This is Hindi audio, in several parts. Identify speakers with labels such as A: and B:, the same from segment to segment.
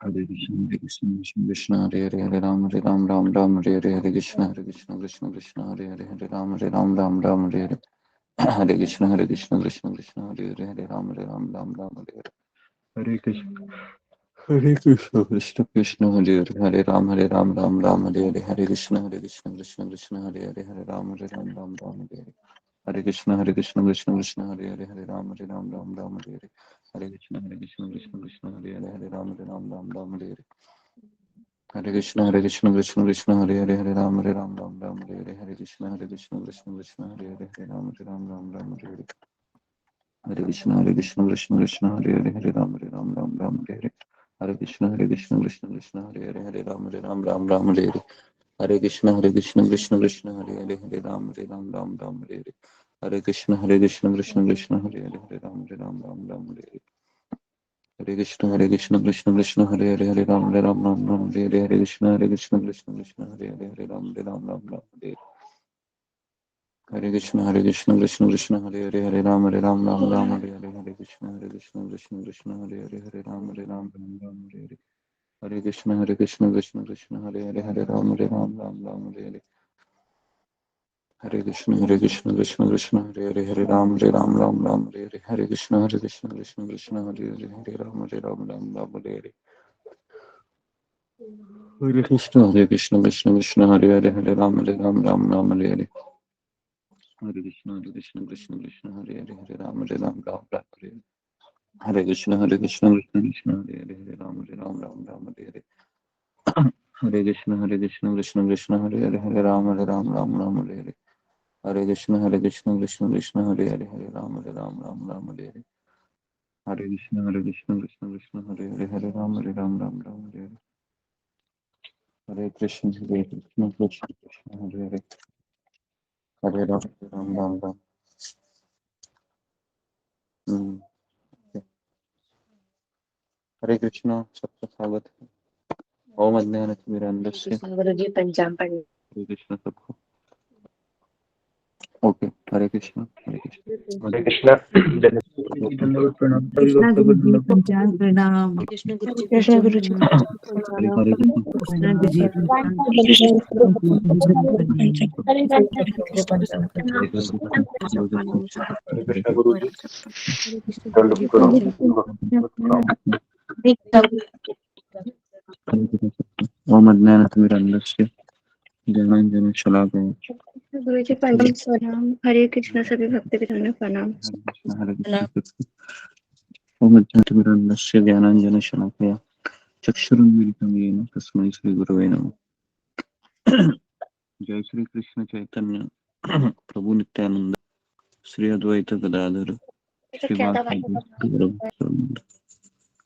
A: Hare Krishna, Krishna Krishna, Hare Hare, Hare Ram, Ram Ram, Hare Hare, Hare Krishna, Krishna Krishna, Hare Hare, Hare Ram, Ram Ram, Hare Hare, Hare Krishna, Krishna Krishna, Hare Hare, Hare Ram, Ram Ram, Hare Hare, Hare Krishna, Krishna Krishna, Hare Hare, Hare Ram, Ram Ram, Hare Hare, Hare Krishna, Krishna Krishna, Hare Hare, Hare Ram, Ram Ram, Hare Hare, Hare Krishna, Krishna Krishna, Hare Hare, Hare Ram, Ram Ram, Hare Hare, Hare Krishna, Krishna Krishna, Hare Hare, Hare Ram, Ram Ram, Hare Hare, Hare Krishna, Krishna Krishna, Hare Hare, Hare Ram, Ram, Hare Hare, Hare Krishna, Krishna Krishna, Hare Hare, Hare Ram, Ram, Hare Hare, Hare Krishna, Krishna Krishna, Hare Hare, Hare Ram, Ram, Hare Hare, Hare Krishna, Krishna Krishna, Hare Hare, Hare Ram, Ram, Hare Hare, Hare Krishna, Krishna Krishna, Hare Hare, Hare Ram, Ram, Hare Hare, Hare Krishna, Krishna Krishna, Hare Hare, Hare Ram, Ram, Hare Hare, Hare Krishna, Krishna Krishna, Hare Hare, Hare Ram, Ram, Hare Hare, Hare Krishna, Krishna Krishna, Hare Hare, Hare Ram, Ram, Hare Hare, Hare Krishna, Krishna Krishna, Hare Hare, Hare Ram, Ram, Hare Hare, Hare Krishna, Krishna Krishna, Hare Hare, Hare Ram, Ram, Hare Hare, Hare Krishna, Krishna Hare Hare, Hare Ram, Ram, Hare Hare, Hare Krishna, Krishna Krishna, Hare Hare, Hare Ram, Ram, Hare Hare, Hare Krishna, Krishna Krishna, Hare Hare, Hare Ram, Ram, Hare Hare, Hare Krishna, Krishna Krishna, Hare Hare, Hare Ram, Ram, Hare Hare, Hare Krishna, Krishna Krishna, Hare Hare, Hare Ram, Ram, Hare Hare, Hare Krishna, Krishna Krishna, Hare Hare, Hare Ram, Ram, Hare Hare, Hare Krishna, Krishna Krishna, Hare Hare, Hare Ram, Ram, Hare Hare, Hare Krishna, Krishna Krishna, Hare Hare, Hare Ram, Ram, Hare Hare, Hare Krishna, Krishna Krishna, Hare Hare, Hare Ram, Ram, Hare Hare, Hare Krishna, Krishna Krishna, Hare Hare, Hare Ram, Ram. हम्म, हरे कृष्णा, सबका स्वागत है। ओम अज्ञानतिमिरान्धस्य
B: कृष्ण गुरु जी पंचांग पढ़िए।
A: हरे कृष्णा सबको। ओके, हरे कृष्णा, हरे कृष्णा।
C: हरे कृष्णा।
D: दंडवत प्रणाम सभी
E: कृष्णा
D: भक्तों
E: गुरु
D: को
E: जी
D: दंडवत
E: पंचांग प्रणाम।
B: कृष्ण गुरु जी
F: कृष्ण
B: पंचांग
F: गुरु जी
B: प्रणाम।
A: हरे हरे कृष्णा,
E: कृष्णा गुरु जी पंचांग
A: हरे कृष्णा,
C: हरे कृष्णा गुरु जी।
B: हरे कृष्ण गुरु जी
C: दंडवत प्रणाम।
B: पंचांग
A: हरे कृष्णा। ओम अज्ञानतिमिरान्धस्य ज्ञानाञ्जनशलाकया
F: कृष्ण गुरु जी पंचांग प्रणाम। हरे कृष्ण सभी भक्त विधान प्रणाम।
A: हरे कृष्णा। ओम अज्ञानतिमिरान्धस्य ज्ञानाञ्जनशलाकया चक्षुरुन्मीलितं येन तस्मै श्रीगुरवे नमः। जय श्री कृष्ण चैतन्य प्रभु नित्यानंद श्री अद्वैत गदाधर श्रीवासुदेव गौरभक्तवृंद।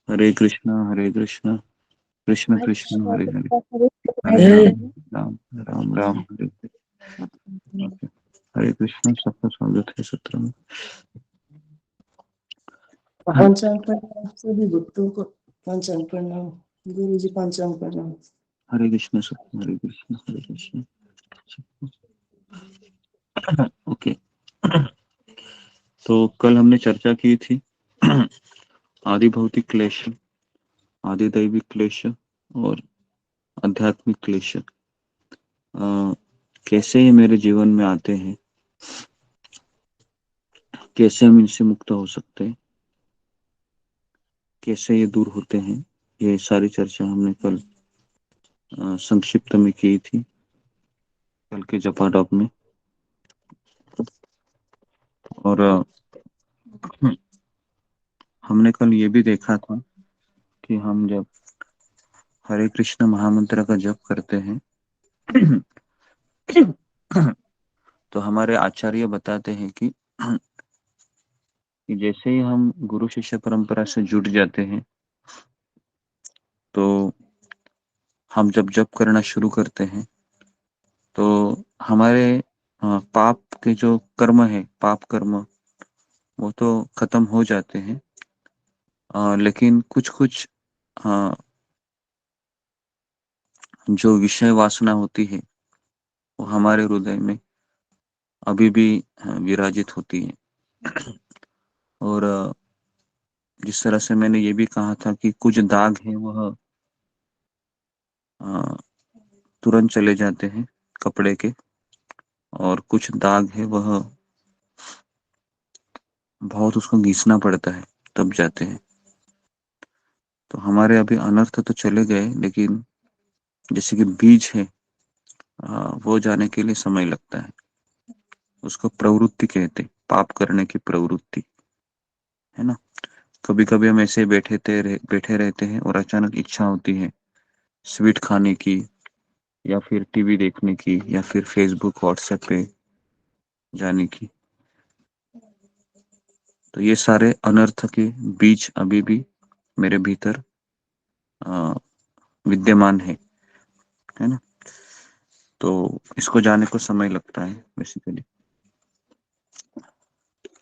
A: हरे कृष्णा कृष्ण कृष्ण हरे हरे, हरे राम हरे हरे। ओके, हरे कृष्ण, सबका स्वागत है सत्र में।
D: पंचांग प्रणाम सभी भक्तों को। पंचांग प्रणाम गुरु जी। पंचांग प्रणाम।
A: हरे कृष्ण सबको, हरे कृष्ण, हरे कृष्ण सबको। ओके, तो कल हमने चर्चा की थी आदि भौतिक क्लेश, आदि दैविक क्लेश और आध्यात्मिक क्लेश कैसे ये मेरे जीवन में आते हैं, कैसे हम इनसे मुक्त हो सकते हैं, कैसे ये दूर होते हैं, ये सारी चर्चा हमने कल संक्षिप्त में की थी, कल के जपाटॉप में। और हमने कल ये भी देखा था कि हम जब हरे कृष्ण महामंत्र का जप करते हैं तो हमारे आचार्य बताते हैं कि जैसे ही हम गुरु शिष्य परंपरा से जुड़ जाते हैं तो हम जब जप करना शुरू करते हैं तो हमारे पाप के जो कर्म है, पाप कर्म, वो तो खत्म हो जाते हैं, लेकिन कुछ कुछ जो विषय वासना होती है वो हमारे हृदय में अभी भी विराजित होती है। और जिस तरह से मैंने ये भी कहा था कि कुछ दाग है वह तुरंत चले जाते हैं कपड़े के, और कुछ दाग है वह बहुत उसको घिसना पड़ता है तब जाते हैं। तो हमारे अभी अनर्थ तो चले गए, लेकिन जैसे कि बीज है, वो जाने के लिए समय लगता है। उसको प्रवृत्ति कहते हैं, पाप करने की प्रवृत्ति, है ना। कभी कभी हम ऐसे बैठे रहते हैं और अचानक इच्छा होती है स्वीट खाने की, या फिर टीवी देखने की, या फिर फेसबुक व्हाट्सएप पे जाने की। तो ये सारे अनर्थ के बीज अभी भी मेरे भीतर अ, विद्यमान है ना। तो इसको जाने को समय लगता है बेसिकली।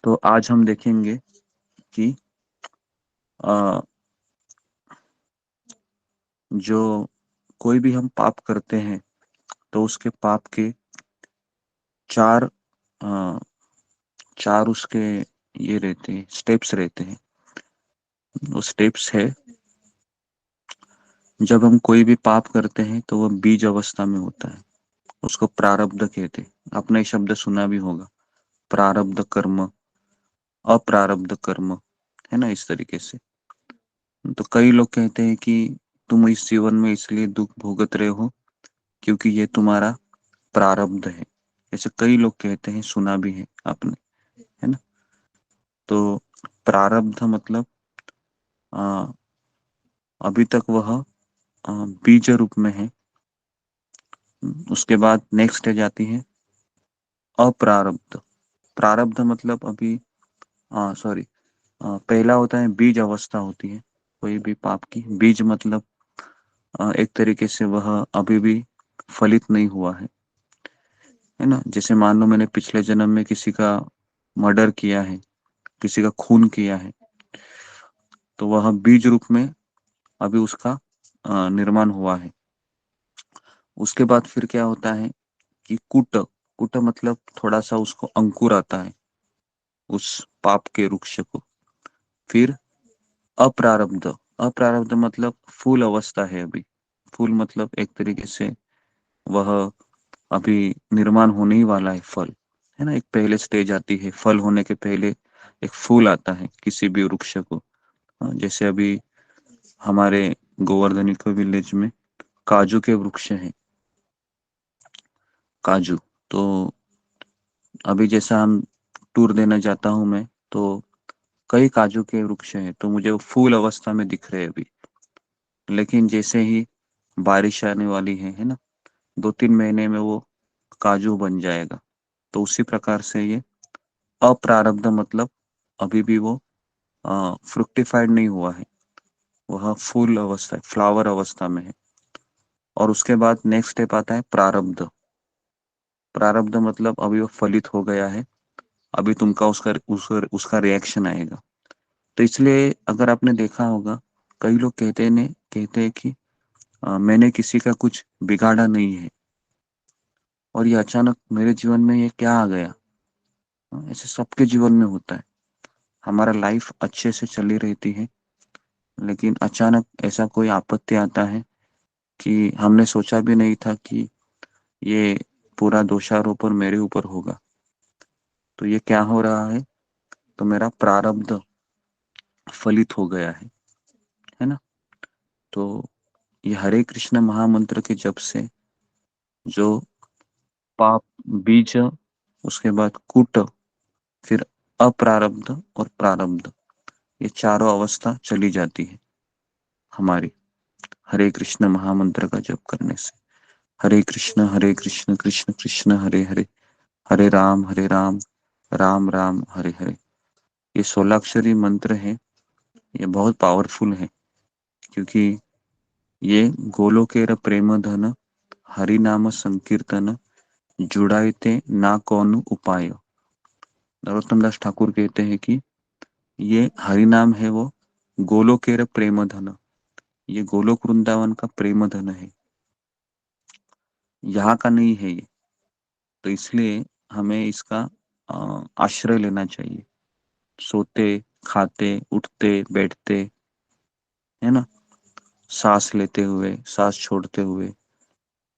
A: तो आज हम देखेंगे कि अ, जो कोई भी हम पाप करते हैं तो उसके पाप के चार अ, चार उसके ये रहते हैं, स्टेप्स रहते हैं। वो स्टेप्स है, जब हम कोई भी पाप करते हैं तो वह बीज अवस्था में होता है, उसको प्रारब्ध कहते हैं। आपने ये शब्द सुना भी होगा, प्रारब्ध कर्म, अप्रारब्ध कर्म, है ना, इस तरीके से। तो कई लोग कहते हैं कि तुम इस जीवन में इसलिए दुख भोगत रहे हो क्योंकि ये तुम्हारा प्रारब्ध है। ऐसे कई लोग कहते हैं, सुना भी है आपने, है ना। तो प्रारब्ध मतलब आ, अभी तक वह बीज रूप में है। उसके बाद नेक्स्ट स्टेज आती है अप्रारब्ध। प्रारब्ध मतलब अभी, सॉरी, पहला होता है बीज अवस्था होती है कोई भी पाप की। बीज मतलब एक तरीके से वह अभी भी फलित नहीं हुआ है ना। जैसे मान लो मैंने पिछले जन्म में किसी का मर्डर किया है, किसी का खून किया है, तो वह बीज रूप में अभी उसका निर्माण हुआ है। उसके बाद फिर क्या होता है कि कुट, कुट मतलब थोड़ा सा उसको अंकुर आता है उस पाप के वृक्ष को। फिर अप्रारब्ध, अप्रारब्ध मतलब फूल अवस्था है अभी। फूल मतलब एक तरीके से वह अभी निर्माण होने ही वाला है, फल, है ना। एक पहले स्टेज आती है, फल होने के पहले एक फूल आता है किसी भी वृक्ष को। जैसे अभी हमारे गोवर्धनी को विलेज में काजू के वृक्ष हैं, काजू। तो अभी जैसा हम टूर देने जाता हूँ मैं, तो कई काजू के वृक्ष हैं, तो मुझे वो फूल अवस्था में दिख रहे हैं अभी। लेकिन जैसे ही बारिश आने वाली है ना, 2-3 महीने में वो काजू बन जाएगा। तो उसी प्रकार से ये अप्रारब्ध मतलब अभी भी वो फ्रुक्टिफाइड नहीं हुआ है, वह फूल अवस्था, फ्लावर अवस्था में है। और उसके बाद नेक्स्ट स्टेप आता है प्रारब्ध। प्रारब्ध मतलब अभी वो फलित हो गया है, अभी तुमका उसका रिएक्शन आएगा। तो इसलिए अगर आपने देखा होगा, कई लोग कहते हैं कि मैंने किसी का कुछ बिगाड़ा नहीं है, और ये अचानक मेरे जीवन में ये क्या आ गया। ऐसे सबके जीवन में होता है। हमारा लाइफ अच्छे से चली रहती है, लेकिन अचानक ऐसा कोई आपत्ति आता है कि हमने सोचा भी नहीं था कि ये पूरा दोषारोपण मेरे ऊपर होगा। तो ये क्या हो रहा है, तो मेरा प्रारब्ध फलित हो गया है ना। तो ये हरे कृष्ण महामंत्र के जप से जो पाप बीज, उसके बाद कूट, फिर अप्रारब्ध और प्रारब्ध, ये चारों अवस्था चली जाती है हमारी, हरे कृष्ण महामंत्र का जप करने से। हरे कृष्ण कृष्ण कृष्ण हरे हरे, हरे राम राम राम हरे हरे। ये 16 अक्षरी मंत्र है, ये बहुत पावरफुल है, क्योंकि ये गोलोकेर प्रेम धन, हरि नाम संकीर्तन, जुड़ाइते ना कौन उपाय। नरोत्तम दास ठाकुर कहते हैं कि ये हरि नाम है वो गोलोकेर प्रेम धन, ये गोलोक वृंदावन का प्रेम धन है, यहाँ का नहीं है ये। तो इसलिए हमें इसका आश्रय लेना चाहिए, सोते खाते उठते बैठते, है ना। सांस लेते हुए, सांस छोड़ते हुए,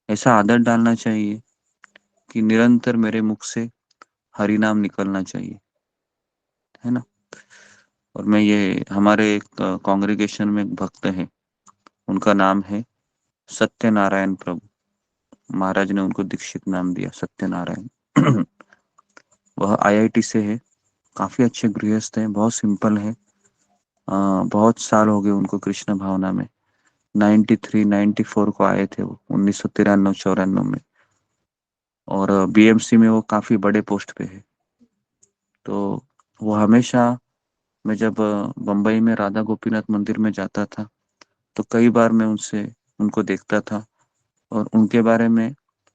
A: ऐसा आदत डालना चाहिए कि निरंतर मेरे मुख से हरि नाम निकलना चाहिए, है ना। और मैं ये हमारे एक कांग्रेगेशन में एक भक्त है, उनका नाम है सत्यनारायण प्रभु। महाराज ने उनको दीक्षित नाम दिया सत्यनारायण। वह आईआईटी से है, काफी अच्छे गृहस्थ हैं, बहुत सिंपल है। बहुत साल हो गए उनको कृष्ण भावना में। 93 94 को आए थे वो, 1993 94 में। और बीएमसी में वो काफी बड़े पोस्ट पे है। तो वो हमेशा, मैं जब बम्बई में राधा गोपीनाथ मंदिर में जाता था तो कई बार मैं उनसे उनको देखता था, और उनके बारे में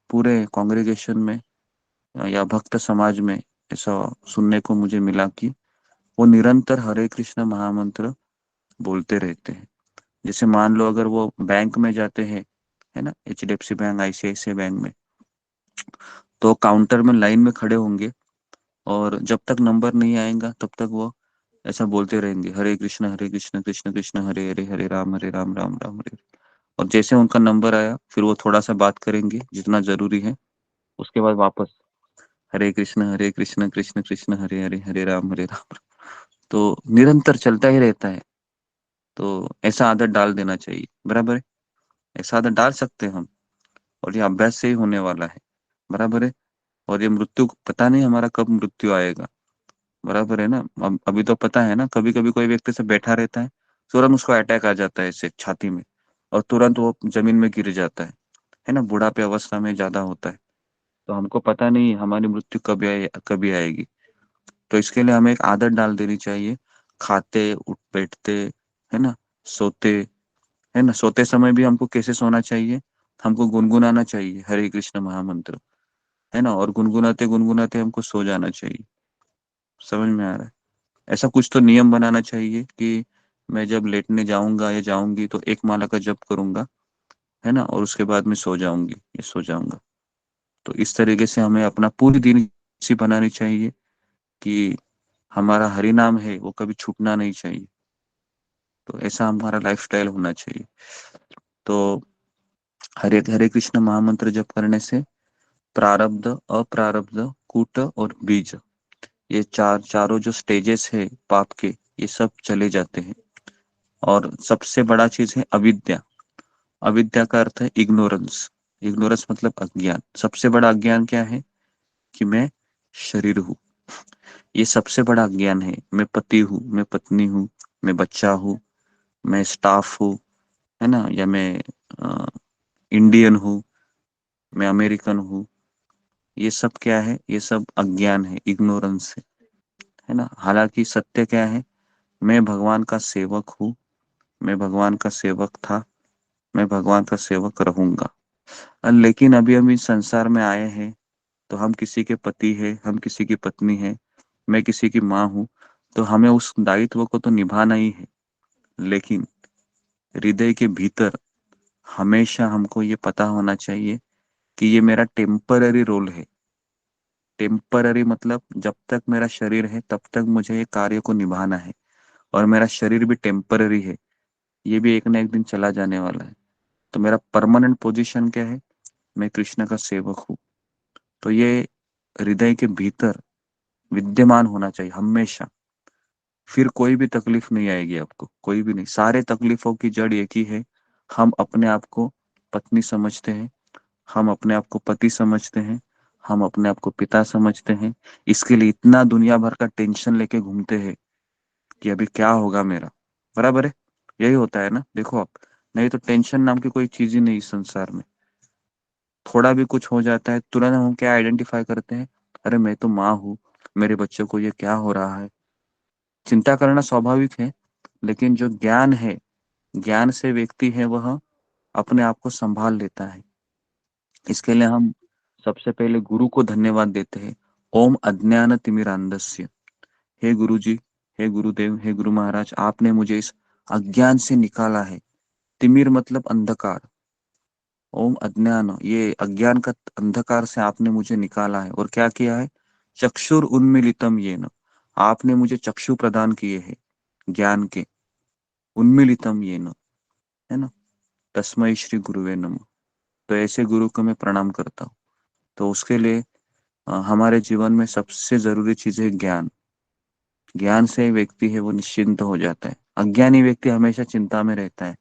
A: पूरे कांग्रेगेशन में या भक्त समाज में ऐसा सुनने को मुझे मिला कि वो निरंतर हरे कृष्ण महामंत्र बोलते रहते हैं। जैसे मान लो अगर वो बैंक में जाते हैं, है ना, एचडीएफसी बैंक, आईसीआईसीआई बैंक में, तो काउंटर में लाइन में खड़े होंगे और जब तक नंबर नहीं आएगा तब तक वो ऐसा बोलते रहेंगे, हरे कृष्ण कृष्ण कृष्ण हरे हरे, हरे राम राम राम हरे हरे। और जैसे उनका नंबर आया फिर वो थोड़ा सा बात करेंगे जितना जरूरी है, उसके बाद वापस हरे कृष्ण कृष्ण कृष्ण हरे हरे, हरे राम। तो निरंतर चलता ही रहता है। तो ऐसा आदत डाल देना चाहिए, बराबर है। ऐसा आदत डाल सकते हैं हम, और ये अभ्यास से ही होने वाला है, बराबर है। और ये मृत्यु, पता नहीं हमारा कब मृत्यु आएगा, बराबर है ना। अभी तो पता है ना, कभी कभी कोई व्यक्ति से बैठा रहता है, तुरंत उसको अटैक आ जाता है इससे छाती में, और तुरंत वो जमीन में गिर जाता है ना। बुढ़ापे अवस्था में ज्यादा होता है। तो हमको पता नहीं हमारी मृत्यु कभी आएगी। तो इसके लिए हमें एक आदत डाल देनी चाहिए, खाते उठ बैठते, है ना, सोते, है ना, सोते समय भी हमको कैसे सोना चाहिए, हमको गुनगुनाना चाहिए हरे कृष्ण महामंत्र, है ना, और गुनगुनाते गुनगुनाते हमको सो जाना चाहिए। समझ में आ रहा है। ऐसा कुछ तो नियम बनाना चाहिए कि मैं जब लेटने जाऊंगा या जाऊंगी तो एक माला का जप करूंगा, है ना, और उसके बाद में सो जाऊंगी या सो जाऊंगा। तो इस तरीके से हमें अपना पूरी दिन ऐसी बनानी चाहिए कि हमारा हरि नाम है वो कभी छूटना नहीं चाहिए। तो ऐसा हमारा लाइफस्टाइल होना चाहिए। तो हरे हरे कृष्ण महामंत्र जप करने से प्रारब्ध, अप्रारब्ध, कूट और बीज, ये चारों जो स्टेजेस है पाप के, ये सब चले जाते हैं। और सबसे बड़ा चीज है अविद्या। अविद्या का अर्थ है इग्नोरेंस। इग्नोरेंस मतलब अज्ञान। सबसे बड़ा अज्ञान क्या है? कि मैं शरीर हूँ। ये सबसे बड़ा अज्ञान है। मैं पति हूँ, मैं पत्नी हूँ, मैं बच्चा हूँ, मैं स्टाफ हूँ, है ना, या मैं इंडियन हूँ, मैं अमेरिकन हूँ। ये सब क्या है? ये सब अज्ञान है, इग्नोरेंस है ना। हालांकि सत्य क्या है? मैं भगवान का सेवक हूँ, मैं भगवान का सेवक था, मैं भगवान का सेवक रहूंगा। लेकिन अभी हम इस संसार में आए हैं तो हम किसी के पति है, हम किसी की पत्नी है, मैं किसी की माँ हूँ। तो हमें उस दायित्व को तो निभाना ही है, लेकिन हृदय के भीतर हमेशा हमको ये पता होना चाहिए कि ये मेरा टेम्पररी रोल है। टेम्पररी मतलब जब तक मेरा शरीर है तब तक मुझे ये कार्य को निभाना है, और मेरा शरीर भी टेम्पररी है, ये भी एक ना एक दिन चला जाने वाला है। तो मेरा परमानेंट पोजीशन क्या है? मैं कृष्ण का सेवक हूँ। तो ये हृदय के भीतर विद्यमान होना चाहिए हमेशा। फिर कोई भी तकलीफ नहीं आएगी आपको, कोई भी नहीं। सारे तकलीफों की जड़ एक ही है, हम अपने आप को पत्नी समझते हैं, हम अपने आप को पति समझते हैं, हम अपने आप को पिता समझते हैं। इसके लिए इतना दुनिया भर का टेंशन लेके घूमते हैं कि अभी क्या होगा मेरा, बराबर है। यही होता है ना, देखो आप, नहीं तो टेंशन नाम की कोई चीज ही नहीं इस संसार में। थोड़ा भी कुछ हो जाता है तुरंत हम क्या आइडेंटिफाई करते हैं? अरे मैं तो माँ हूँ, मेरे बच्चे को ये क्या हो रहा है। चिंता करना स्वाभाविक है, लेकिन जो ज्ञान है, ज्ञान से व्यक्ति है वह अपने आप को संभाल लेता है। इसके लिए हम सबसे पहले गुरु को धन्यवाद देते हैं। ओम अज्ञान तिमिरांधस्य, हे गुरु जी, हे गुरुदेव, हे गुरु महाराज, आपने मुझे इस अज्ञान से निकाला है। तिमिर मतलब अंधकार। ओम अज्ञान, ये अज्ञान का अंधकार से आपने मुझे निकाला है। और क्या किया है? चक्षुर उन्मिलितम येन, आपने मुझे चक्षु प्रदान किए हैं ज्ञान के। उन्मिलितम येन, है ना। तस्मै श्री गुरुवे नमः। तो ऐसे गुरु को मैं प्रणाम करता हूँ। तो उसके लिए हमारे जीवन में सबसे जरूरी चीज है ज्ञान। ज्ञान से व्यक्ति है वो निश्चिंत हो जाता है। अज्ञानी व्यक्ति हमेशा चिंता में रहता है,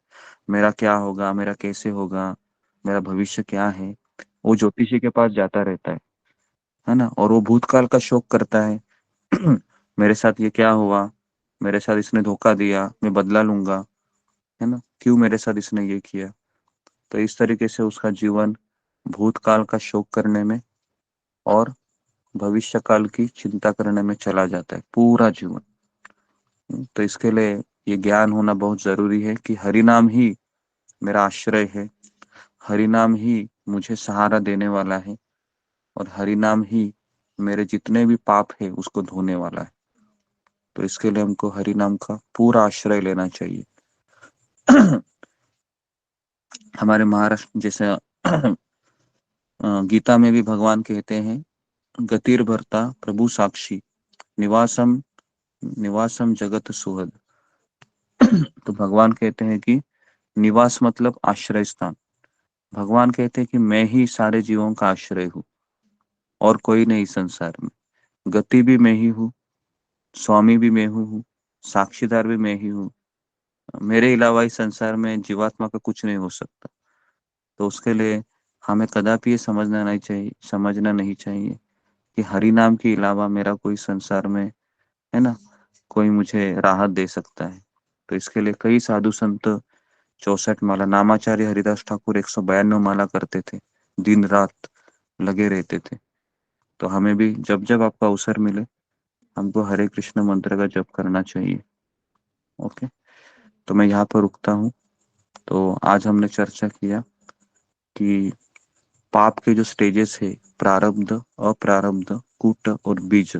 A: मेरा क्या होगा, मेरा कैसे होगा, मेरा भविष्य क्या है। वो ज्योतिषी के पास जाता रहता है ना, और वो भूतकाल का शोक करता है। मेरे साथ ये क्या हुआ, मेरे साथ इसने धोखा दिया, मैं बदला लूंगा, है ना, क्यों मेरे साथ इसने ये किया। तो इस तरीके से उसका जीवन भूतकाल का शोक करने में और भविष्य काल की चिंता करने में चला जाता है पूरा जीवन। तो इसके लिए ये ज्ञान होना बहुत जरूरी है कि हरि नाम ही मेरा आश्रय है, हरि नाम ही मुझे सहारा देने वाला है, और हरि नाम ही मेरे जितने भी पाप है उसको धोने वाला है। तो इसके लिए हमको हरि नाम का पूरा आश्रय लेना चाहिए। हमारे महाराष्ट्र जैसे गीता में भी भगवान कहते हैं, गतिर भरता प्रभु साक्षी, निवासम निवासम जगत सुहद। तो भगवान कहते हैं कि निवास मतलब आश्रय स्थान। भगवान कहते हैं कि मैं ही सारे जीवों का आश्रय हूँ और कोई नहीं संसार में। गति भी मैं ही हूँ, स्वामी भी मैं हूँ, साक्षीदार भी मैं ही हूँ। मेरे अलावा इस संसार में जीवात्मा का कुछ नहीं हो सकता। तो उसके लिए हमें कदापि ये समझना नहीं चाहिए कि हरि नाम के अलावा मेरा कोई संसार में, है ना, कोई मुझे राहत दे सकता है। तो इसके लिए कई साधु संत 64 माला, नामाचार्य हरिदास ठाकुर 192 माला करते थे, दिन रात लगे रहते थे। तो हमें भी जब जब आपको अवसर मिले हमको हरे कृष्ण मंत्र का जप करना चाहिए। ओके, तो मैं यहाँ पर रुकता हूँ। तो आज हमने चर्चा किया कि पाप के जो स्टेजेस है, प्रारब्ध, अप्रारब्ध, कूट और बीज,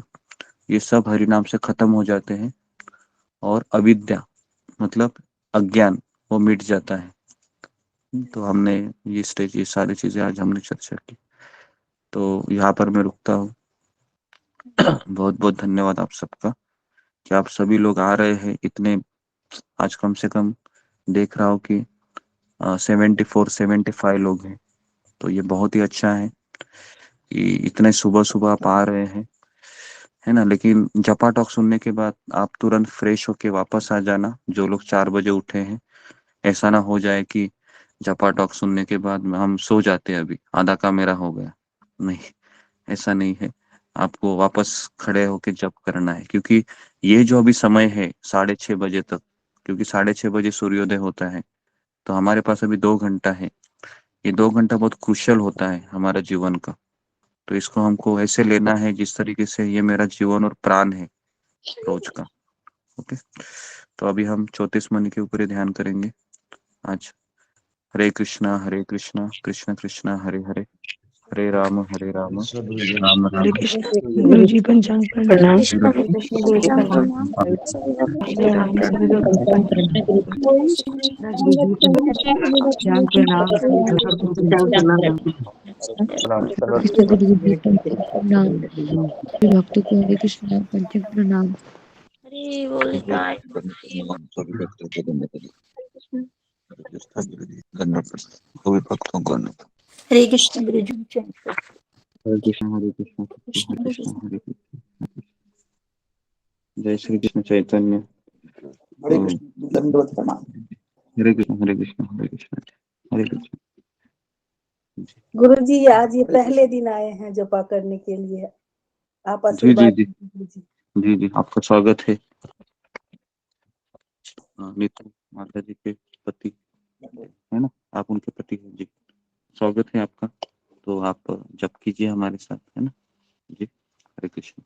A: ये सब हरि नाम से खत्म हो जाते हैं, और अविद्या मतलब अज्ञान वो मिट जाता है। तो हमने ये सारी चीजें आज हमने चर्चा की। तो यहाँ पर मैं रुकता हूँ। बहुत बहुत धन्यवाद आप सबका कि आप सभी लोग आ रहे हैं इतने। आज कम से कम देख रहा हूँ कि 74-75 लोग हैं। तो ये बहुत ही अच्छा है कि इतने सुबह सुबह आप आ रहे हैं, है ना। लेकिन जपा टॉक सुनने के बाद आप तुरंत फ्रेश होके वापस आ जाना, जो लोग 4 बजे उठे हैं। ऐसा ना हो जाए कि जपा टॉक सुनने के बाद में हम सो जाते हैं, अभी आधा काम मेरा हो गया। नहीं, ऐसा नहीं है। आपको वापस खड़े होके जप करना है, क्योंकि ये जो अभी समय है 6:30 बजे तक, क्योंकि 6:30 बजे सूर्योदय होता है, तो हमारे पास अभी 2 घंटा है। ये 2 घंटा बहुत क्रुशियल होता है हमारा जीवन का। तो इसको हमको ऐसे लेना है जिस तरीके से ये मेरा जीवन और प्राण है रोज का। ओके, तो अभी हम 34 मणि के ऊपर ही ध्यान करेंगे आज। हरे कृष्णा कृष्ण कृष्ण हरे हरे, हरे राम राम
F: हरे
A: राम
F: कृष्ण
E: गुरु जी पंचांग प्रणाम।
B: प्रणाम।
A: हरे
F: हरे कृष्ण गुरु जी प्रणाम।
B: श्री राम
E: सभी लोग पंचांग प्रणाम। गुरु जी पंचांग प्रणाम।
F: कृष्ण गुरु जी पंचांग प्रणाम। श्री भक्तों को हरे कृष्ण पंचांग प्रणाम। हरे बोल साई।
A: कोई भक्तों को नहीं।
F: हरे कृष्ण गुरु जी पंचांग
A: हरे कृष्ण हरे कृष्ण
F: कृष्ण
A: हरे
F: गुरु
A: कृष्ण
F: जी।
A: हरे कृष्ण। जय श्री कृष्ण चैतन्य।
D: हरे कृष्ण, दंडवत प्रणाम।
A: हरे कृष्ण हरे कृष्ण हरे कृष्ण हरे कृष्ण।
G: गुरु जी आज ये पहले दिन आए हैं जपा करने के लिए, आप
A: जी जी
G: आशीर्वाद
A: जी
G: दीजिए गुरु जी।
A: जी जी, आपका स्वागत है। नीतू माता जी के पति, है ना, आप उनके पति हैं जी। स्वागत है आपका। तो आप जप कीजिए हमारे साथ, है ना जी। हरे कृष्ण।